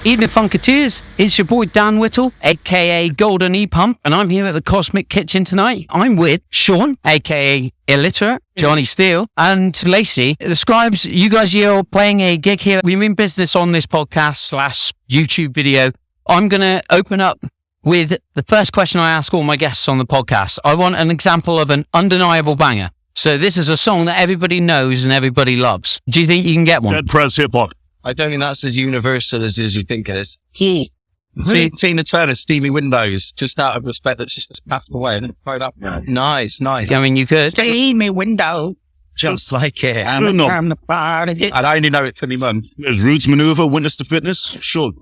Evening Funketeers, it's your boy Dan Whitell, aka Golden E-Pump, and I'm here at the Cosmic Kitchen tonight. I'm with Sean, aka Illiterate, Johnny Steele, and Lacey. The Scribes, you guys are playing a gig here. We're in business on this podcast / YouTube video. I'm going to open up with the first question I ask all my guests on the podcast. I want an example of an undeniable banger. So this is a song that everybody knows and everybody loves. Do you think you can get one? Dead press hip hop. I don't think that's as universal as you think it is. Tina Turner, Stevie Windows, just out of respect that she's just passed away. And right up. Nice. I mean, you could. Stevie Window, just like it. I'm the party. And I only know it for me mum. There's Roots Maneuver, Witness to Fitness. Sure.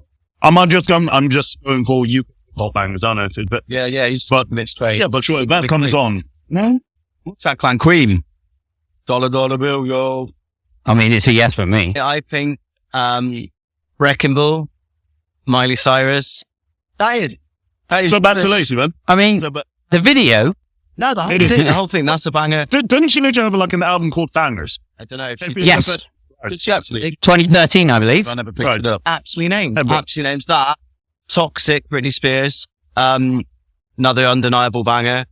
I'm just going for you pop bangers, aren't I? But yeah, he's spotting it straight. Yeah, but sure, if that comes on. No? What's that Clan Cream? Dollar bill, yo. I mean, it's a yes for me. I think Wrecking Ball, Miley Cyrus. That is So back to Lacey, man. I mean, the video. No, the whole thing, that's a banger. Didn't she literally have like an album called Bangers? I don't know if she Yes. Did she actually? 2013, I believe. I never picked it up. Absolutely named that. Toxic, Britney Spears. Another undeniable banger.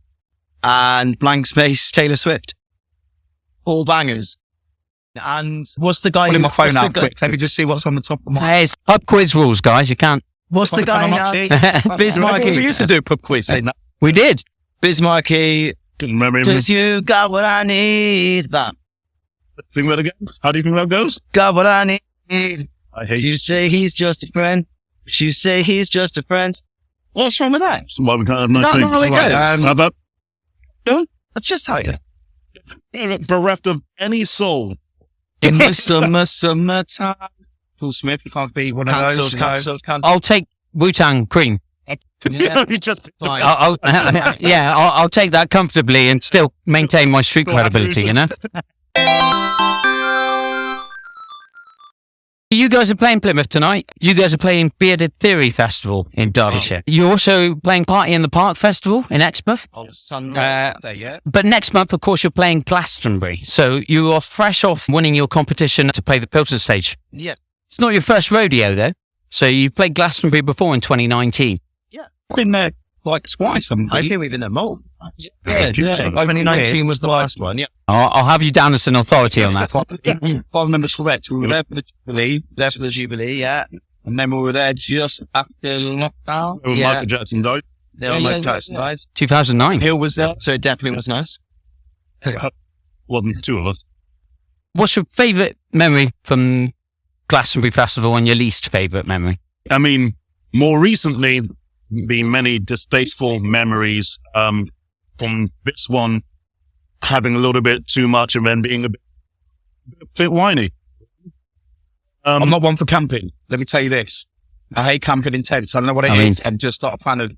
And Blank Space, Taylor Swift. All bangers. And what's the guy? Putting my phone out quick. Let me just see what's on the top of my. Hey, it's pub quiz rules, guys. You can't. What's the guy now? Bismarcky. We used to do a pub quiz. We did. Bismarcky. Didn't remember him. Cause you got what I need. That. Think that again? How do you think that goes? Got what I need. I hate You say he's just a friend. You say he's just a friend. What's wrong with that? Well, we can't have nice things. No, How about That's just how you. bereft of any soul? In the summertime. Paul Smith, you can't be one of those. Cancelled. I'll take Wu-Tang Cream. Yeah. You just Fine. I'll take that comfortably and still maintain my street credibility, you know? You guys are playing Plymouth tonight. You guys are playing Bearded Theory Festival in Derbyshire. You're also playing Party in the Park Festival in Exmouth. On Sunday, yeah. But next month, of course, you're playing Glastonbury. So you are fresh off winning your competition to play the Pilsen stage. Yeah. It's not your first rodeo, though. So you played Glastonbury before in 2019. Yeah. Been there like twice. I think we've been there more. Yeah. 2019 was the last one, yeah. I'll have you down as an authority on that. If I remember correct, we were there for the Jubilee, yeah. And then we were there just after lockdown. Michael Jackson died. Michael Jackson died. 2009. Hill was there, so it definitely was nice. Wasn't two of us. What's your favourite memory from Glastonbury Festival and your least favourite memory? I mean, more recently, been many distasteful memories from this one having a little bit too much and then being a bit whiny. I'm not one for camping. Let me tell you this. I hate camping in tents. I don't know what it is. I'm just not a fan of.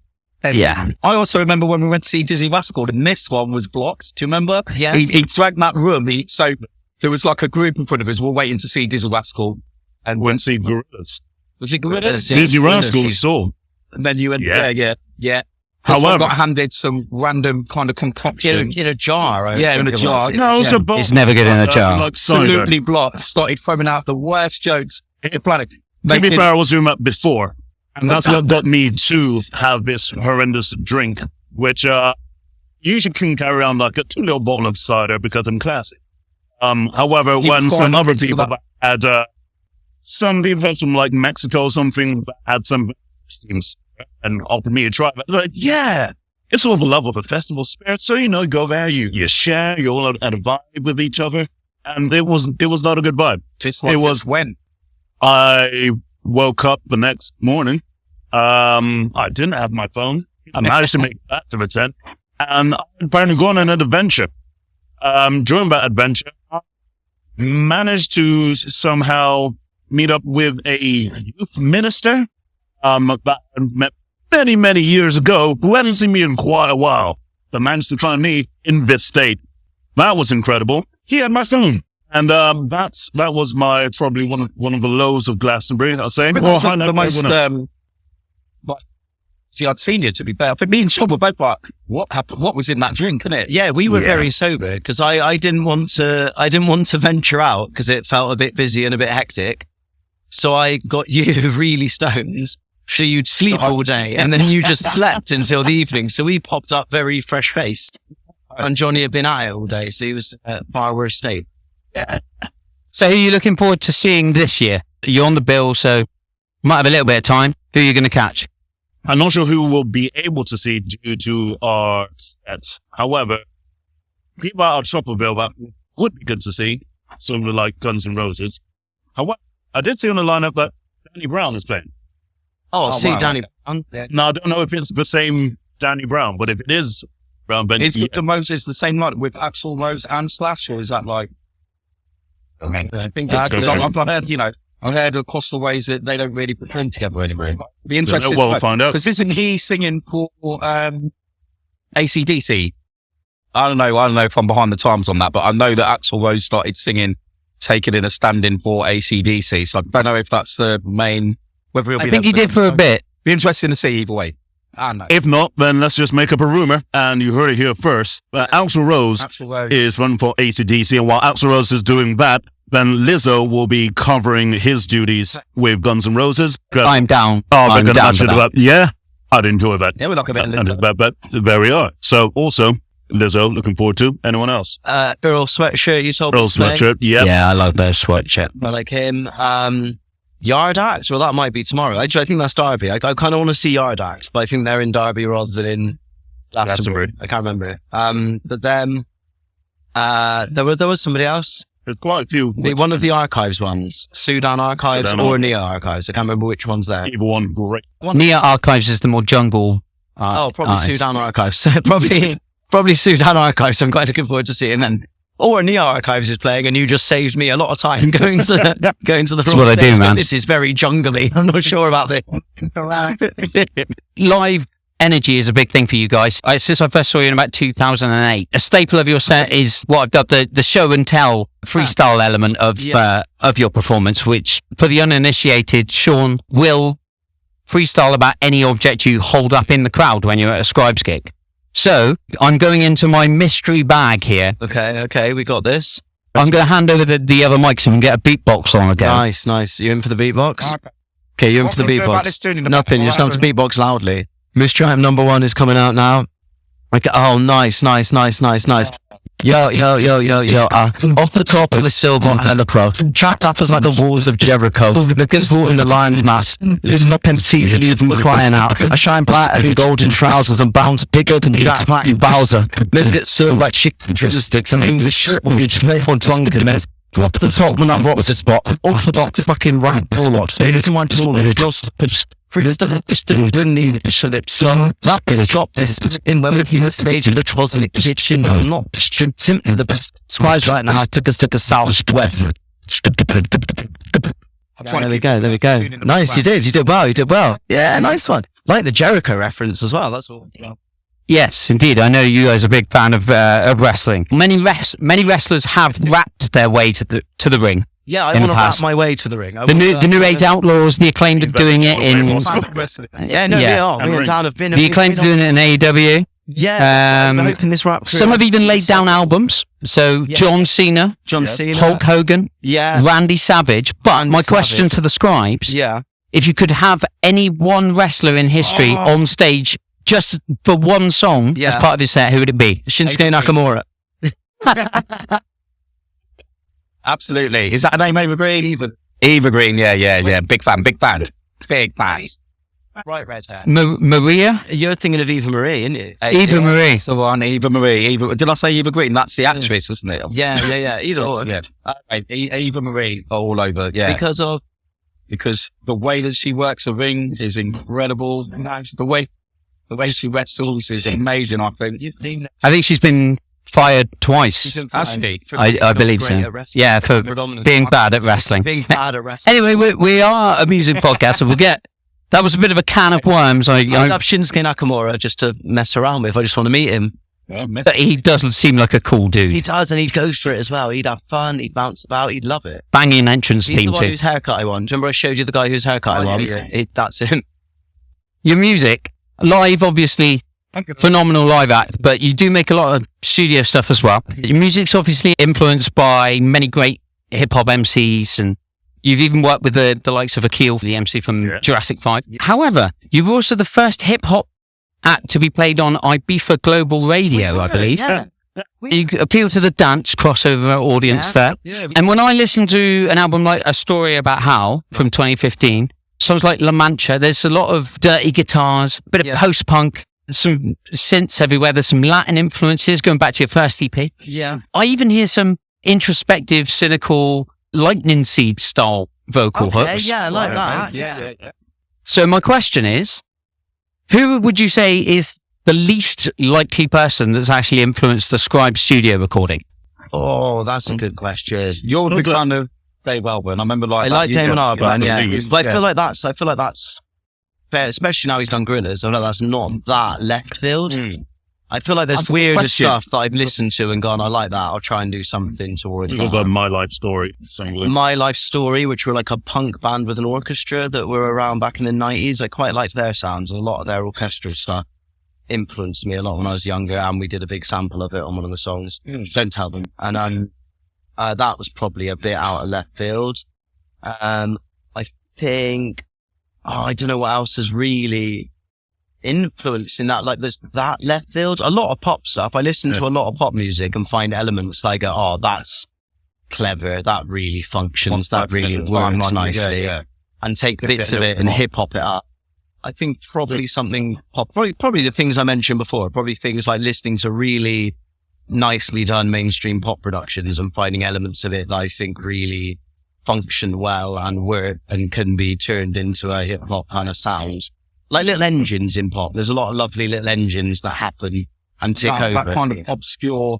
Yeah. I also remember when we went to see Dizzy Rascal, and this one was blocked. Do you remember? Yeah. He dragged that room. So there was like a group in front of us. We're waiting to see Dizzy Rascal. And went to see Gorillas. Was it Gorillas? Dizzy Rascal, we saw. And then you went, yeah. However, got handed some random kind of concoction. In a jar. In a jar. no, it's a bowl. It's never good in a jar. Like cider. Absolutely blocked. Started throwing out the worst jokes in the planet. To be fair, I was doing that before. And that's what got me to have this horrendous drink, which usually can carry around like a 2 little bottle of cider because I'm classy. However, when some other people had some people from like Mexico or something that had some steams and offered me a try, I was like, yeah, it's all the love of a festival spirit. So, go there, you share, you're all at a vibe with each other. And it was not a good vibe. It was when I woke up the next morning. I didn't have my phone. I managed to make that to the tent. And I'd apparently gone on an adventure. During that adventure, I managed to somehow meet up with a youth minister that I met many, many years ago, who hadn't seen me in quite a while. That managed to find me in this state. That was incredible. He had my phone. And that was my probably one of the lows of Glastonbury, I'll say. the most see, I'd seen you, to be fair. For me and Sean were both like, what happened? What was in that drink, isn't it? Yeah, we were very sober because I didn't want to venture out because it felt a bit busy and a bit hectic. So I got you really stoned. So you'd sleep all day and then you just slept until the evening. So we popped up very fresh faced and Johnny had been out all day. So he was far worse state. Yeah. So who are you looking forward to seeing this year? You're on the bill, so might have a little bit of time. Who are you going to catch? I'm not sure who we'll be able to see due to our sets. However, people out of Chopperville that would be good to see, something like Guns N' Roses. However, I did see on the lineup that Danny Brown is playing. See, Danny Brown. Now, I don't know if it's the same Danny Brown, but if it is Brown, then is Guns N' Roses the same night with Axl Rose and Slash, or is that like? I think I've heard, I've heard across the ways that they don't really perform together anymore. Be interesting to find out. Because isn't he singing for AC/DC? I don't know if I'm behind the times on that, but I know that Axl Rose started singing, taking in a stand-in for AC/DC. So I don't know if that's the main. Whether he'll be I think he did for a bit. Be interesting to see either way. If not, then let's just make up a rumor, and you heard it here first. Axl Rose is running for AC/DC, and while Axl Rose is doing that, then Lizzo will be covering his duties with Guns N' Roses. I'm down. I'm down for that. Yeah, I'd enjoy that. Yeah, we're not going to Lizzo. But there we are. So also, Lizzo, looking forward to. Anyone else? Earl Sweatshirt, you told Earl me. Sweatshirt, Yeah, I love their sweatshirt. I like him. Yard Act, well, that might be tomorrow. Actually, I think that's Derby. I kind of want to see Yard Act, but I think they're in Derby rather than in Glastonbury. I can't remember. But then there was somebody else. There's quite a few. One of the archives ones, Sudan Archives or Nia Archives. I can't remember which one's there. Either one, great. Nia Archives is the more jungle. Probably archives. Sudan Archives. probably Sudan Archives. I'm quite looking forward to seeing them. Or Nia Archives is playing, and you just saved me a lot of time going to the That's what I do, man. This is very jungly. I'm not sure about this. Live energy is a big thing for you guys. Since I first saw you in about 2008, a staple of your set is what I've dubbed the show and tell freestyle element of your performance, which for the uninitiated, Sean will freestyle about any object you hold up in the crowd when you're at a Scribes gig. So I'm going into my mystery bag here. Okay, we got this. I'm going to hand over the other mics and get a beatbox on again. Nice. You in for the beatbox? Okay, you in for the beatbox? Nothing, you just have to beatbox loudly. Mystery item number 1 is coming out now. Okay, oh, nice. Yo, off the top of the silver and the pro, trapped up as like the walls of Jericho, against water in the lion's mask, losing up in seats and even crying out. I shine brighter in golden trousers and bounce bigger than Jack Matthew Bowser. Let's get served like chicken sticks and English shit when you play on drunkenness. Go up to the top when I rock the spot. Orthodox fucking rank bullocks. It's my tool. It's just freestyle. Didn't need a shit. So that is stop this. In when we the stage, it was an kitchen. I'm not simply the best. Scribes right now. I took us to the southwest. There we go. Nice, you did well. Yeah, nice one. Like the Jericho reference as well. That's all. Yes, indeed. I know you guys are a big fan of wrestling. Many wrestlers have rapped their way to the ring. Yeah, I want to rap my way to the ring. The New Age Outlaws, the Acclaimed are doing it in... The Acclaimed are doing it in AEW. Yeah, I'm hoping this rap. Some have even laid down albums. So John Cena, Hulk Hogan, Randy Savage. But my question to the Scribes, if you could have any one wrestler in history on stage just for one song as part of his set, who would it be? Shinsuke Nakamura. Absolutely. Is that a name, Eva Green? Eva Green, yeah. Big fan. Right, red hair. Maria? You're thinking of Eva Marie, aren't you? Eva Marie. That's the one, Eva Marie. Did I say Eva Green? That's the actress, isn't it? Yeah. Either or. Yeah. Eva Marie all over, yeah. Because the way that she works a ring is incredible. The way she wrestles is amazing, I think. I think she's been fired twice. I believe so. Yeah, for being bad at wrestling. Anyway, we are a music podcast, so we'll get... That was a bit of a can of worms. I love Shinsuke Nakamura just to mess around with. I just want to meet him. But he doesn't seem like a cool dude. He does, and he'd go for it as well. He'd have fun. He'd bounce about. He'd love it. Banging entrance He's theme the one too. whose haircut I want. Do you remember I showed you the guy whose haircut I want? Yeah. That's him. Your music, live, obviously, phenomenal live act, but you do make a lot of studio stuff as well. Your music's obviously influenced by many great hip-hop MCs, and You've even worked with the likes of Akil, the MC from Jurassic 5. Yeah. However, you were also the first hip-hop act to be played on Ibiza Global Radio, I believe. Yeah. You appeal to the dance crossover audience there. Yeah. And when I listen to an album like A Story About How from 2015, songs like La Mancha, there's a lot of dirty guitars, a bit of post-punk, some synths everywhere. There's some Latin influences going back to your first EP. Yeah. I even hear some introspective, cynical, lightning seed style vocal hooks. Yeah, I like that. Yeah. So my question is, who would you say is the least likely person that's actually influenced the Scribes studio recording? Oh, that's a good question. You're a big fan of Dave Albarn. I remember I like Damon Albarn, yeah. But I feel like that's fair, especially now he's done Gorillaz. I know that's not that left field. I feel like there's weirder stuff that I've listened to and gone, I like that. I'll try and do something towards What that. about My Life Story? My Life Story, which were like a punk band with an orchestra that were around back in the 90s. I quite liked their sounds. A lot of their orchestral stuff influenced me a lot when I was younger, and we did a big sample of it on one of the songs. Don't tell them. And that was probably a bit out of left field. I think, I don't know what else is really influencing that. Like there's that left field. A lot of pop stuff. I listen to a lot of pop music and find elements that I go, oh, that's clever. That really functions. That really works nicely. And take bits of it and hip hop it up. I think probably something pop, probably the things I mentioned before, probably things like listening to really nicely done mainstream pop productions and finding elements of it that I think really function well and work and can be turned into a hip hop kind of sound. Like little engines in pop. There's a lot of lovely little engines that happen and tick over. That kind of obscure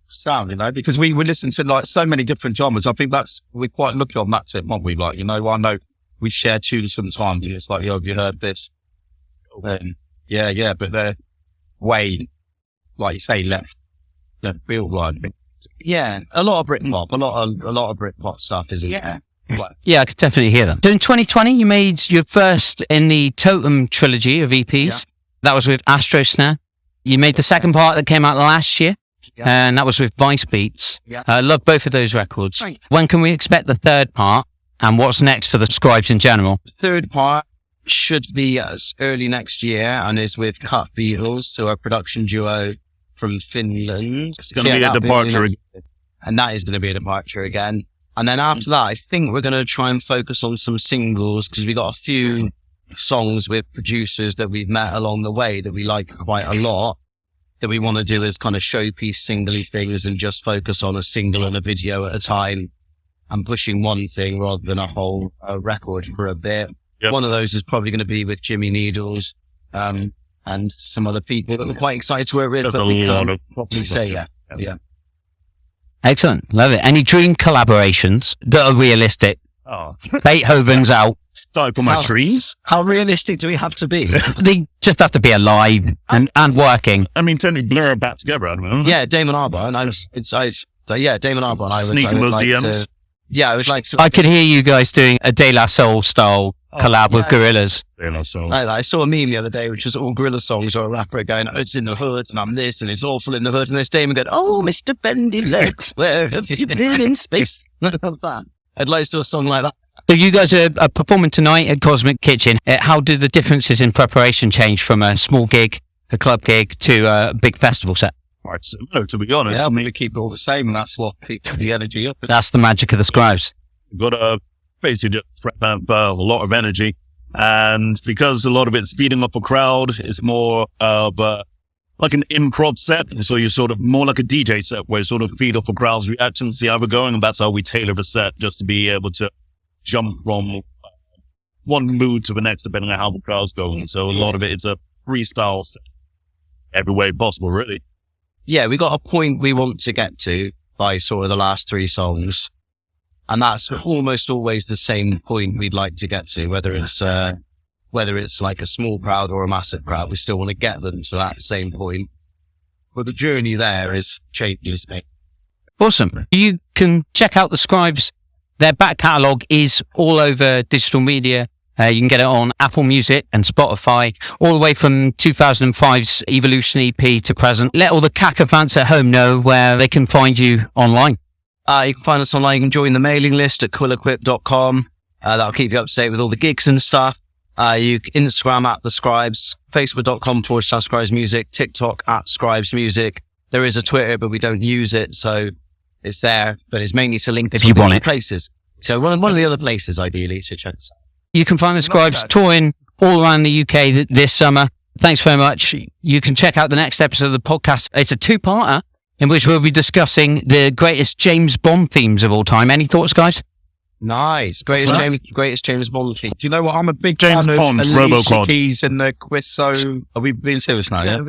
sound, because we listen to like so many different genres. I think we're quite lucky on that tip, aren't we? Like, I know we share tunes sometimes. It's like, have you heard this? Yeah, but they're way, like you say, left field line. Yeah, a lot of Britpop, a lot of Britpop stuff, isn't it? Yeah, I could definitely hear them. So in 2020, you made your first in the Totem trilogy of EPs. That was with Astro Snare. You made the second part that came out last year, and that was with Vice Beats. I love both of those records. Right. When can we expect the third part, and what's next for the Scribes in general? The third part should be as early next year and is with Cut Beatles, so a production duo from Finland. It's going to be a departure again. And that is going to be a departure again. And then after that, I think we're going to try and focus on some singles because we got a few songs with producers that we've met along the way that we like quite a lot that we want to do as kind of showpiece singly things and just focus on a single and a video at a time and pushing one thing rather than a whole record for a bit. Yep. One of those is probably going to be with Jimmy Needles and some other people that we're quite excited to work with, but we can't properly say yet. Yeah. Excellent. Love it. Any dream collaborations that are realistic? Oh, Beethoven's out. Start for my trees. How realistic do we have to be? They just have to be alive and working. I mean, technically blur back together at the moment. Yeah, Damon Albarn. Damon Albarn. Sneaking those DMs. I would like to. I could hear you guys doing a De La Soul style collab with Gorillaz. De La Soul. I saw a meme the other day, which was all Gorillaz songs or a rapper going, it's in the hood and I'm this and it's awful in the hood. And there's Damon going, oh, Mr. Bendy Legs, where have you been in space? I'd like to do a song like that. So you guys are performing tonight at Cosmic Kitchen. How do the differences in preparation change from a small gig, a club gig, to a big festival set? Quite similar, to be honest. Yeah, we keep it all the same, and that's what keeps the energy up. That's the magic of the Scribes. You've got to basically just have a lot of energy. And because a lot of it's speeding up a crowd, it's more of like an improv set. So you're sort of more like a DJ set where you sort of feed off a crowd's reactions, see how we're going. And that's how we tailor the set, just to be able to jump from one mood to the next, depending on how the crowd's going. So a lot of it is a freestyle set every way possible, really. Yeah, we got a point we want to get to by sort of the last three songs. And that's almost always the same point we'd like to get to, whether it's like a small crowd or a massive crowd. We still want to get them to that same point. But the journey there is changes. Awesome. You can check out the Scribes. Their back catalogue is all over digital media. You can get it on Apple Music and Spotify, all the way from 2005's Evolution EP to present. Let all the Caco fans at home know where they can find you online. You can find us online. You can join the mailing list at quillequip.com. That'll keep you up to date with all the gigs and stuff. You can Instagram at the Scribes, facebook.com/Scribes Music, TikTok at Scribes Music. There is a Twitter, but we don't use it, so it's there. But it's mainly to link if to you want the it. Places. So one of the other places, ideally, to check this out. You can find the Scribes touring all around the UK this summer. Thanks very much. You can check out the next episode of the podcast. It's a two-parter in which we'll be discussing the greatest James Bond themes of all time. Any thoughts, guys? Nice. Greatest James Bond theme. Do you know what? I'm a big James fan Bond's of Alicia Robocop. Keys and the Chris Are we being serious now? Yeah.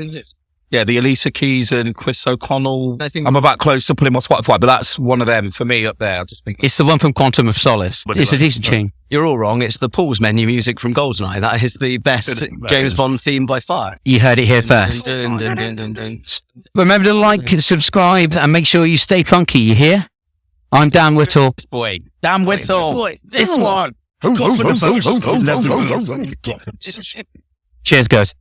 Yeah, the Alicia Keys and Chris O'Connell. I'm about close to putting my Spotify, but that's one of them for me up there. I just think It's the one from Quantum of Solace. It's a decent tune. You're all wrong. It's the Paul's Menu music from Goldeneye. That is the best James Bond theme by far. You heard it here first. Dun, dun, dun, dun, dun. Remember to like, subscribe, and make sure you stay funky, you hear? I'm Dan Whittle. Boy. Dan Whittle. This one. Cheers, guys.